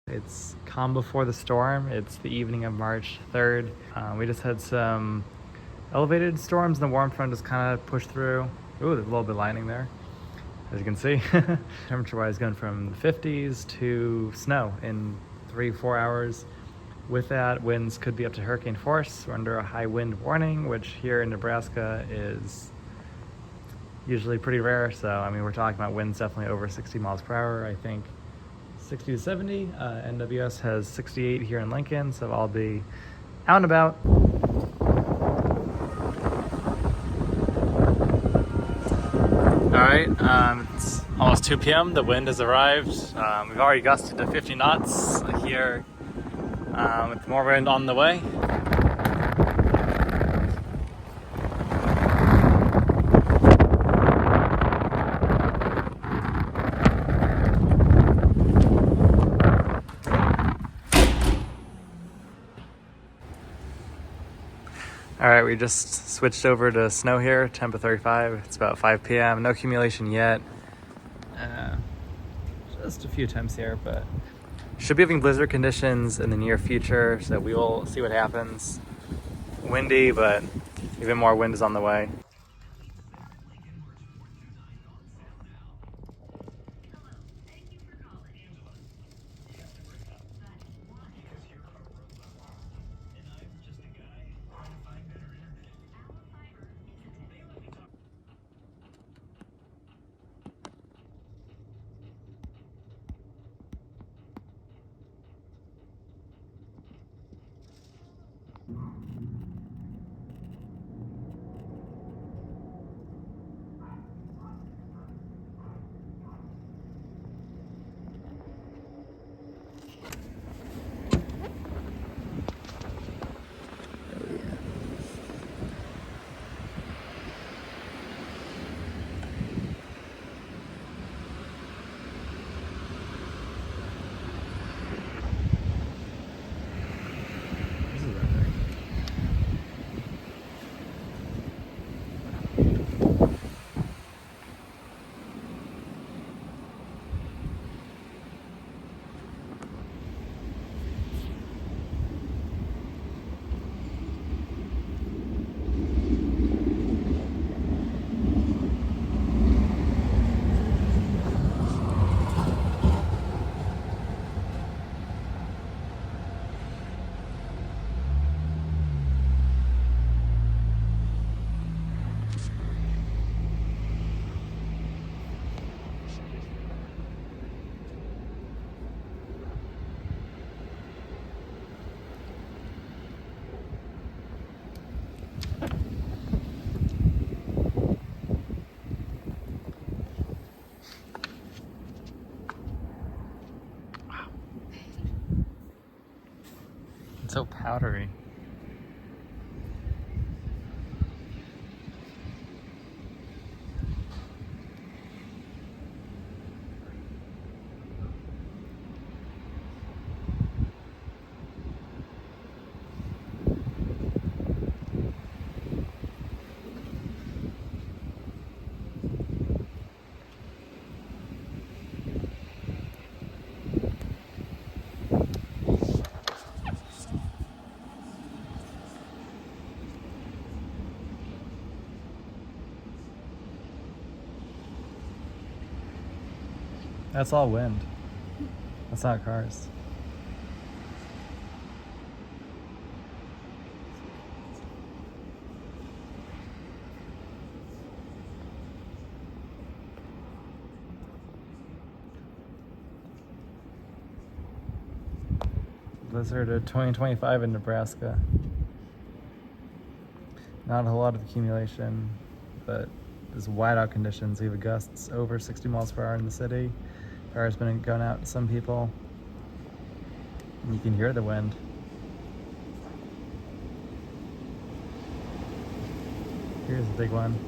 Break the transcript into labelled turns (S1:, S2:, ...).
S1: It's calm before the storm. It's the evening of March 3rd. We just had some elevated storms and the warm front just kind of pushed through. Ooh, there's a little bit of lightning there, as you can see. Temperature-wise, going from the 50s to snow in 3-4 hours. With that, winds could be up to hurricane force. We're under a high wind warning, which here in Nebraska is usually pretty rare. So, I mean, we're talking about winds definitely over 60 miles per hour, I think. 60 to 70. NWS has 68 here in Lincoln, so I'll be out and about. All right, it's almost 2 p.m. The wind has arrived. We've already gusted to 50 knots here, with more wind on the way. All right, we just switched over to snow here, temp of 35. It's about 5 p.m. No accumulation yet. Just a few temps here, but should be having blizzard conditions in the near future, so we will see what happens. Windy, but even more wind is on the way. It's so powdery. That's all wind. That's not cars. Blizzard of 2025 in Nebraska. Not a whole lot of accumulation, but there's whiteout conditions. We have gusts over 60 miles per hour in the city. Power's been going out to some people. And you can hear the wind. Here's a big one.